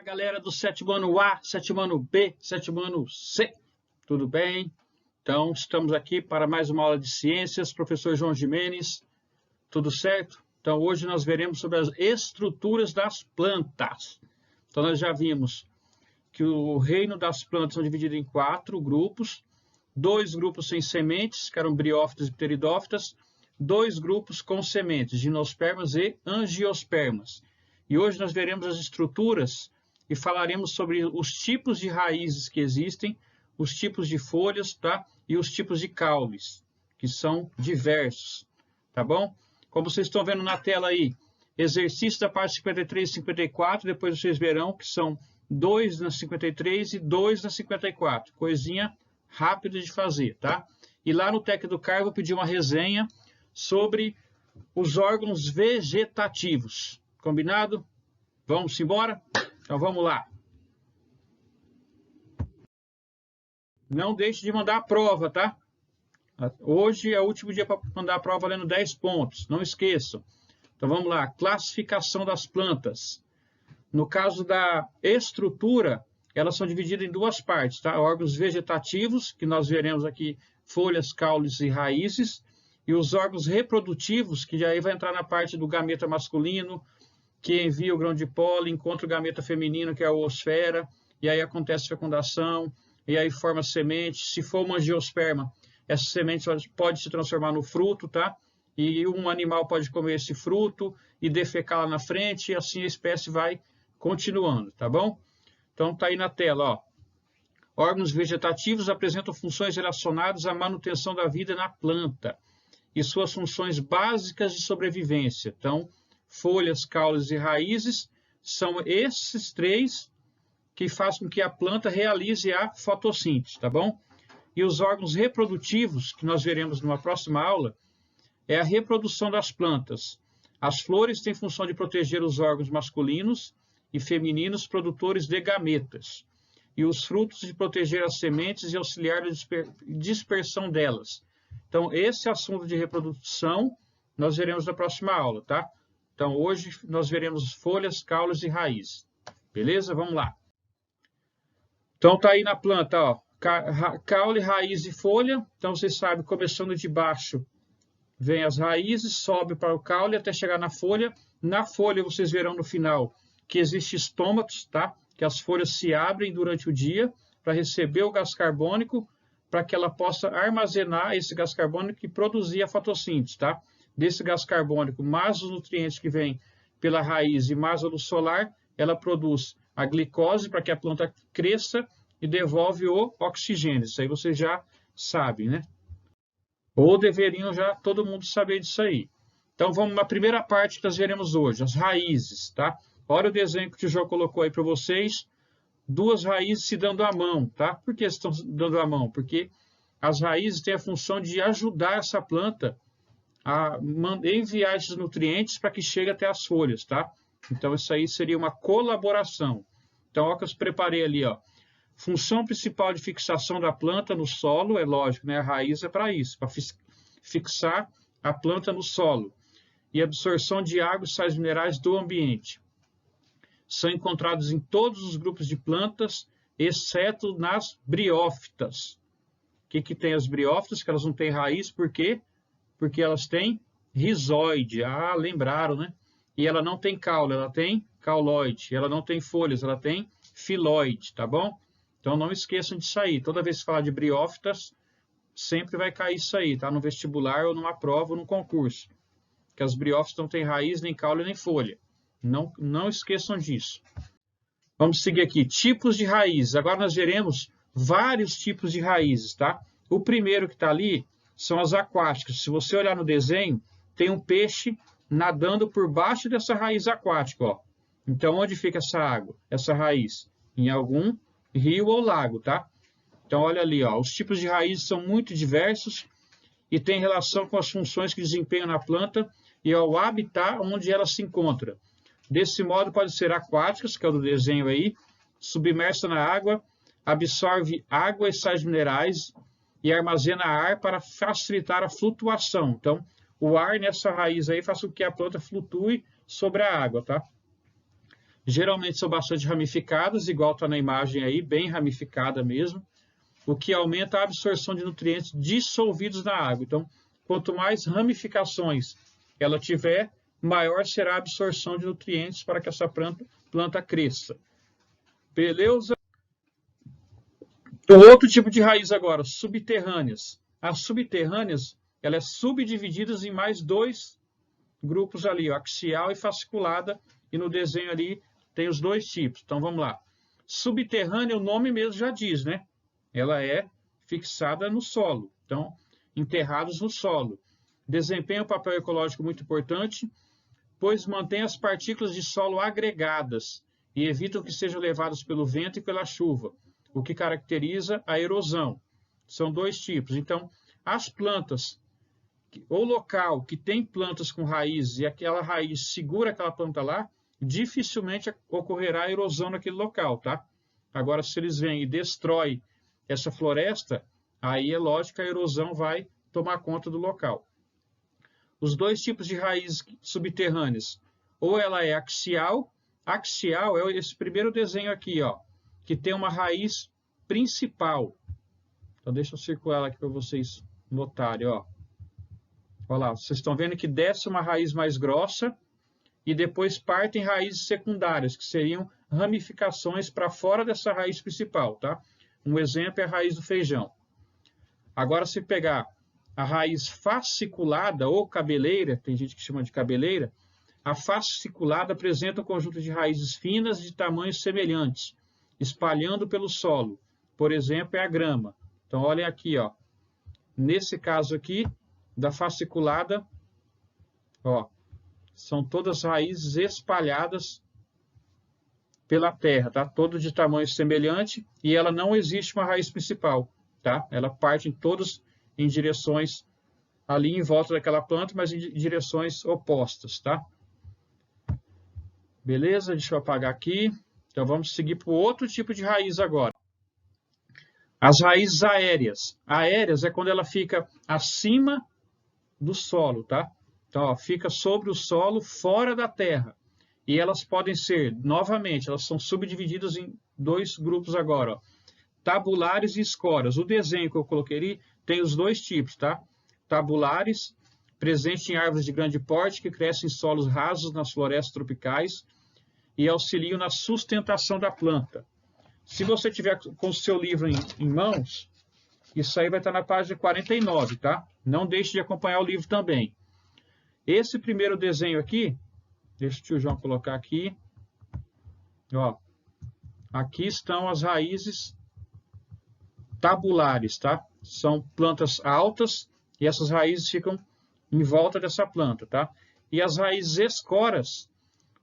Galera do sétimo ano A, sétimo ano B, sétimo ano C, tudo bem? Então, estamos aqui para mais uma aula de ciências, professor João Gimenez, tudo certo? Então, hoje nós veremos sobre as estruturas das plantas. Então, nós já vimos que o reino das plantas são dividido em 4 grupos, 2 grupos sem sementes, que eram briófitas e pteridófitas, 2 grupos com sementes, gimnospermas e angiospermas. E hoje nós veremos as estruturas e falaremos sobre os tipos de raízes que existem, os tipos de folhas, tá? E os tipos de caules, que são diversos, tá bom? Como vocês estão vendo na tela aí, exercício da parte 53 e 54, depois vocês verão que são 2 na 53 e 2 na 54. Coisinha rápida de fazer, tá? E lá no Tec Educar eu vou pedir uma resenha sobre os órgãos vegetativos. Combinado? Vamos embora? Então vamos lá. Não deixe de mandar a prova, tá? Hoje é o último dia para mandar a prova valendo 10 pontos. Não esqueçam. Então vamos lá. Classificação das plantas. No caso da estrutura, elas são divididas em 2 partes, tá? Órgãos vegetativos, que nós veremos aqui folhas, caules e raízes, e os órgãos reprodutivos, que já aí vai entrar na parte do gameta masculino, que envia o grão de pólen, encontra o gameta feminino, que é a oosfera, e aí acontece fecundação, e aí forma semente. Se for uma angiosperma, essa semente pode se transformar no fruto, tá? E um animal pode comer esse fruto e defecar lá na frente, e assim a espécie vai continuando, tá bom? Então tá aí na tela, ó. Órgãos vegetativos apresentam funções relacionadas à manutenção da vida na planta e suas funções básicas de sobrevivência. Então, folhas, caules e raízes são esses 3 que fazem com que a planta realize a fotossíntese, tá bom? E os órgãos reprodutivos, que nós veremos numa próxima aula, é a reprodução das plantas. As flores têm função de proteger os órgãos masculinos e femininos produtores de gametas, e os frutos de proteger as sementes e auxiliar na dispersão delas. Então, esse assunto de reprodução nós veremos na próxima aula, tá? Então, hoje nós veremos folhas, caules e raízes. Beleza? Vamos lá. Então, tá aí na planta, ó, caule, raiz e folha. Então, vocês sabem, começando de baixo, vem as raízes, sobe para o caule até chegar na folha. Na folha, vocês verão no final que existe estômatos, tá? Que as folhas se abrem durante o dia para receber o gás carbônico, para que ela possa armazenar esse gás carbônico e produzir a fotossíntese, tá? Desse gás carbônico, mais os nutrientes que vêm pela raiz e mais a luz solar, ela produz a glicose para que a planta cresça e devolve o oxigênio. Isso aí vocês já sabem, né? Ou deveriam já todo mundo saber disso aí. Então vamos na primeira parte que nós veremos hoje, as raízes, tá? Olha o desenho que o João colocou aí para vocês. 2 raízes se dando a mão, tá? Por que estão dando a mão? Porque as raízes têm a função de ajudar essa planta a enviar esses nutrientes para que chegue até as folhas, tá? Então, isso aí seria uma colaboração. Então, olha que eu preparei ali, ó. Função principal de fixação da planta no solo, é lógico, né? A raiz é para isso, para fixar a planta no solo. E absorção de água e sais minerais do ambiente. São encontrados em todos os grupos de plantas, exceto nas briófitas. O que tem as briófitas? Que elas não têm raiz, por quê? Porque elas têm rizóide. Ah, lembraram, né? E ela não tem caule, ela tem cauloide. Ela não tem folhas, ela tem filóide, tá bom? Então não esqueçam disso aí. Toda vez que falar de briófitas, sempre vai cair isso aí, tá? No vestibular ou numa prova ou num concurso. Que as briófitas não têm raiz, nem caule, nem folha. Não esqueçam disso. Vamos seguir aqui. Tipos de raízes. Agora nós veremos vários tipos de raízes, tá? O primeiro que está ali são as aquáticas. Se você olhar no desenho, tem um peixe nadando por baixo dessa raiz aquática, ó. Então, onde fica essa água, essa raiz? Em algum rio ou lago, tá? Então, olha ali, ó. Os tipos de raízes são muito diversos e têm relação com as funções que desempenham na planta e ao habitat onde ela se encontra. Desse modo, pode ser aquáticas, que é o do desenho aí, submersa na água, absorve água e sais minerais e armazena ar para facilitar a flutuação. Então, o ar nessa raiz aí faz com que a planta flutue sobre a água, tá? Geralmente são bastante ramificadas, igual está na imagem aí, bem ramificada mesmo, o que aumenta a absorção de nutrientes dissolvidos na água. Então, quanto mais ramificações ela tiver, maior será a absorção de nutrientes para que essa planta cresça. Beleza? O outro tipo de raiz agora, subterrâneas. As subterrâneas, elas são subdivididas em mais dois grupos ali, axial e fasciculada, e no desenho ali tem os dois tipos. Então vamos lá. Subterrânea, o nome mesmo já diz, né? Ela é fixada no solo, então enterrados no solo. Desempenha um papel ecológico muito importante, pois mantém as partículas de solo agregadas e evitam que sejam levadas pelo vento e pela chuva, o que caracteriza a erosão. São dois tipos. Então, as plantas, ou local que tem plantas com raízes e aquela raiz segura aquela planta lá, dificilmente ocorrerá erosão naquele local, tá? Agora, se eles vêm e destroem essa floresta, aí é lógico que a erosão vai tomar conta do local. Os dois tipos de raízes subterrâneas, ou ela é axial é esse primeiro desenho aqui, ó, que tem uma raiz principal. Então, deixa eu circular ela aqui para vocês notarem, ó. Olha lá, vocês estão vendo que desce uma raiz mais grossa e depois partem raízes secundárias, que seriam ramificações para fora dessa raiz principal, tá? Um exemplo é a raiz do feijão. Agora, se pegar a raiz fasciculada ou cabeleira, tem gente que chama de cabeleira, a fasciculada apresenta um conjunto de raízes finas de tamanhos semelhantes, espalhando pelo solo. Por exemplo, é a grama. Então, olhem aqui, ó. Nesse caso aqui, da fasciculada, ó, são todas raízes espalhadas pela terra, tá? Todo de tamanho semelhante e ela não existe uma raiz principal, tá? Ela parte em todas em direções ali em volta daquela planta, mas em direções opostas, tá? Beleza? Deixa eu apagar aqui. Então vamos seguir para o outro tipo de raiz agora. As raízes aéreas. Aéreas é quando ela fica acima do solo, tá? Então, ó, fica sobre o solo, fora da terra. E elas podem ser, novamente, elas são subdivididas em dois grupos agora, ó. Tabulares e escoras. O desenho que eu coloquei ali tem os dois tipos, tá? Tabulares, presentes em árvores de grande porte, que crescem em solos rasos nas florestas tropicais e auxiliam na sustentação da planta. Se você tiver com o seu livro em mãos, isso aí vai estar na página 49, tá? Não deixe de acompanhar o livro também. Esse primeiro desenho aqui, deixa o tio João colocar aqui. Ó, aqui estão as raízes tabulares, tá? São plantas altas e essas raízes ficam em volta dessa planta, tá? E as raízes escoras,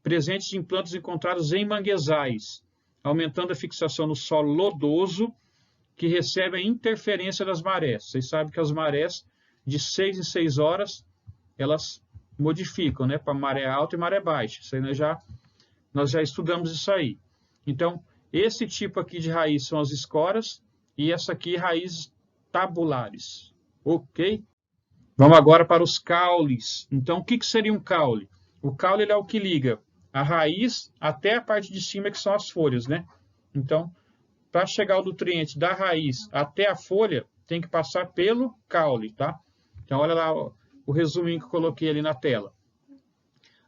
presentes em plantas encontradas em manguezais, aumentando a fixação no solo lodoso, que recebe a interferência das marés. Vocês sabem que as marés, de 6 em 6 horas, elas modificam, né? Para maré alta e maré baixa. Isso aí nós já estudamos isso aí. Então, esse tipo aqui de raiz são as escoras e essa aqui raízes tabulares. Ok? Vamos agora para os caules. Então, o que seria um caule? O caule ele é o que liga a raiz até a parte de cima, que são as folhas, né? Então, para chegar o nutriente da raiz até a folha, tem que passar pelo caule, tá? Então, olha lá o resuminho que eu coloquei ali na tela.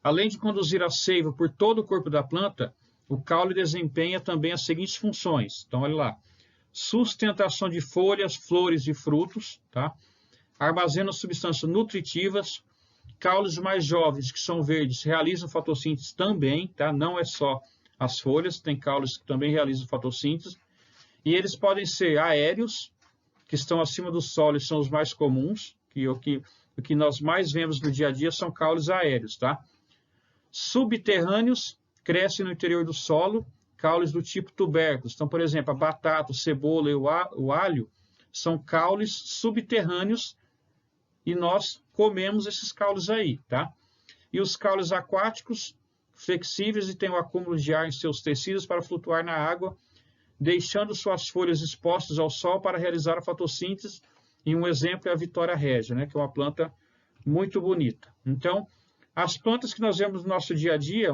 Além de conduzir a seiva por todo o corpo da planta, o caule desempenha também as seguintes funções. Então, olha lá. Sustentação de folhas, flores e frutos, tá? Armazena substâncias nutritivas. Caules mais jovens, que são verdes, realizam fotossíntese também, tá? Não é só as folhas, tem caules que também realizam fotossíntese. E eles podem ser aéreos, que estão acima do solo e são os mais comuns, o que nós mais vemos no dia a dia são caules aéreos, tá? Subterrâneos, crescem no interior do solo, caules do tipo tubérculos. Então, por exemplo, a batata, a cebola e o alho são caules subterrâneos e nós comemos esses caules aí, tá? E os caules aquáticos, flexíveis e têm o acúmulo de ar em seus tecidos para flutuar na água, deixando suas folhas expostas ao sol para realizar a fotossíntese. E um exemplo é a Vitória Régia, né, que é uma planta muito bonita. Então, as plantas que nós vemos no nosso dia a dia,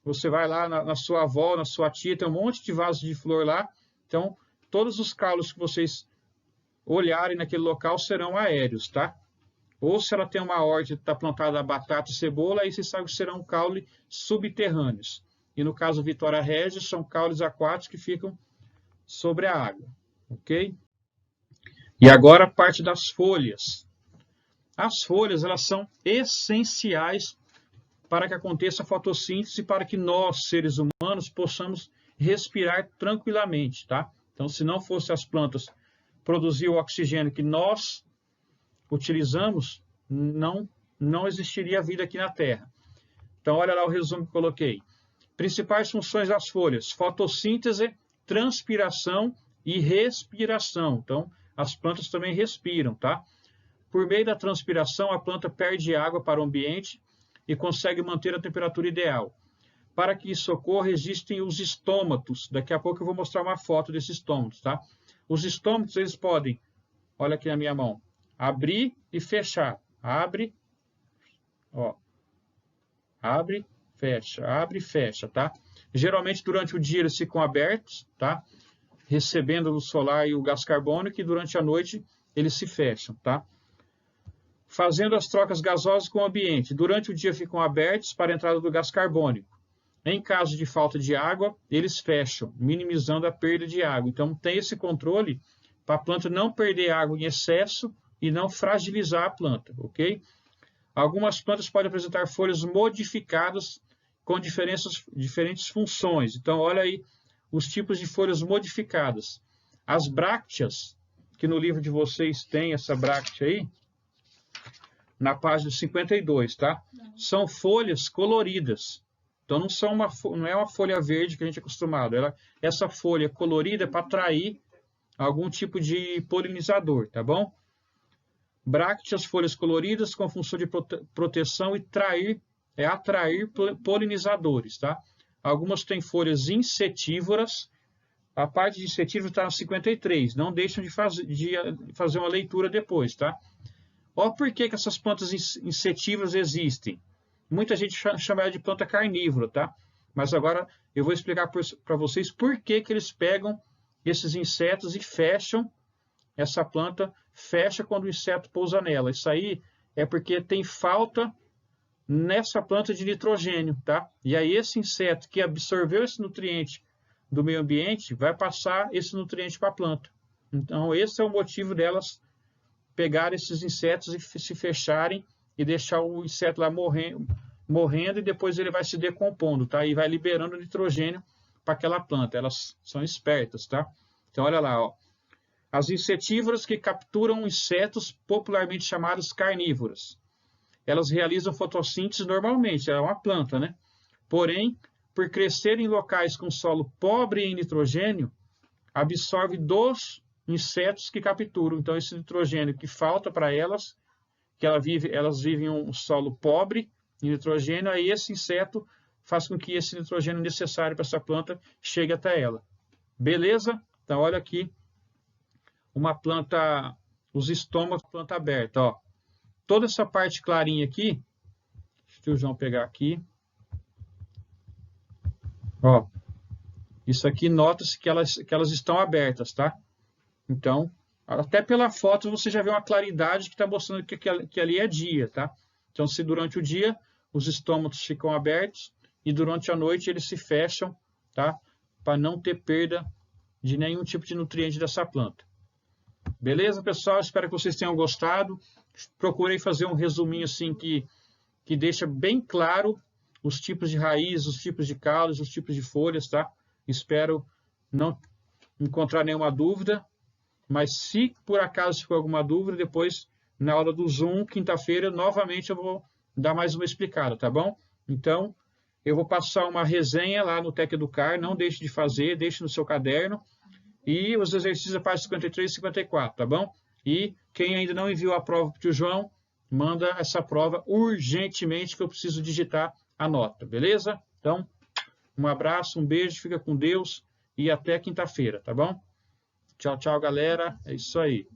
você vai lá na sua avó, na sua tia, tem um monte de vasos de flor lá. Então, todos os caules que vocês olharem naquele local serão aéreos, tá? Ou se ela tem uma horta que está plantada batata e cebola, aí vocês sabem que serão caules subterrâneos. E no caso Vitória Regia, são caules aquáticos que ficam sobre a água, ok? E agora a parte das folhas. As folhas, elas são essenciais para que aconteça a fotossíntese, para que nós, seres humanos, possamos respirar tranquilamente, tá? Então, se não fosse as plantas produzir o oxigênio que nós utilizamos, não existiria vida aqui na Terra. Então, olha lá o resumo que coloquei. Principais funções das folhas: fotossíntese, transpiração e respiração. Então, as plantas também respiram, tá? Por meio da transpiração, a planta perde água para o ambiente e consegue manter a temperatura ideal. Para que isso ocorra, existem os estômatos. Daqui a pouco eu vou mostrar uma foto desses estômatos, tá? Os estômatos, eles podem, olha aqui na minha mão, abrir e fechar. Abre, ó. Abre, fecha, tá? Geralmente, durante o dia, eles ficam abertos, tá? Recebendo a luz solar e o gás carbônico, e durante a noite, eles se fecham, tá? Fazendo as trocas gasosas com o ambiente. Durante o dia, ficam abertos para a entrada do gás carbônico. Em caso de falta de água, eles fecham, minimizando a perda de água. Então, tem esse controle para a planta não perder água em excesso e não fragilizar a planta, ok? Algumas plantas podem apresentar folhas modificadas com diferentes funções. Então, olha aí os tipos de folhas modificadas. As brácteas, que no livro de vocês tem essa bráctea aí, na página 52, tá? São folhas coloridas. Então, não é uma folha verde que a gente é acostumado. Essa folha colorida é para atrair algum tipo de polinizador, tá bom? Brácteas, folhas coloridas com função de proteção e atrair polinizadores, tá? Algumas têm folhas insetívoras. A parte de insetívoro está no 53. Não deixam de fazer uma leitura depois, tá? Olha por que essas plantas insetívoras existem. Muita gente chama ela de planta carnívora, tá? Mas agora eu vou explicar para vocês por que eles pegam esses insetos e fecham essa planta, fecha quando o inseto pousa nela. Isso aí é porque tem falta nessa planta de nitrogênio, tá? E aí esse inseto que absorveu esse nutriente do meio ambiente vai passar esse nutriente para a planta. Então esse é o motivo delas pegar esses insetos e se fecharem e deixar o inseto lá morrendo, e depois ele vai se decompondo, tá? E vai liberando nitrogênio para aquela planta. Elas são espertas, tá? Então, olha lá, ó. As insetívoras que capturam insetos popularmente chamados carnívoras. Elas realizam fotossíntese normalmente, é uma planta, né? Porém, por crescer em locais com solo pobre em nitrogênio, absorve dos insetos que capturam. Então, esse nitrogênio que falta para elas, que elas vivem em um solo pobre em nitrogênio, aí esse inseto faz com que esse nitrogênio necessário para essa planta chegue até ela. Beleza? Então, olha aqui uma planta, os estômagos, planta aberta, ó. Toda essa parte clarinha aqui, deixa o João pegar aqui, ó. Isso aqui, nota-se que elas estão abertas, tá? Então, até pela foto você já vê uma claridade que está mostrando que ali é dia, tá? Então, se durante o dia os estômagos ficam abertos e durante a noite eles se fecham, tá? Para não ter perda de nenhum tipo de nutriente dessa planta. Beleza, pessoal? Espero que vocês tenham gostado. Procurei fazer um resuminho assim que deixa bem claro os tipos de raiz, os tipos de caules, os tipos de folhas, tá? Espero não encontrar nenhuma dúvida. Mas se por acaso ficou alguma dúvida, depois, na aula do Zoom, quinta-feira, novamente eu vou dar mais uma explicada, tá bom? Então, eu vou passar uma resenha lá no Tec Educar, não deixe de fazer, deixe no seu caderno. E os exercícios da parte 53 e 54, tá bom? E quem ainda não enviou a prova para o João, manda essa prova urgentemente, que eu preciso digitar a nota, beleza? Então, um abraço, um beijo, fica com Deus e até quinta-feira, tá bom? Tchau, tchau, galera. É isso aí.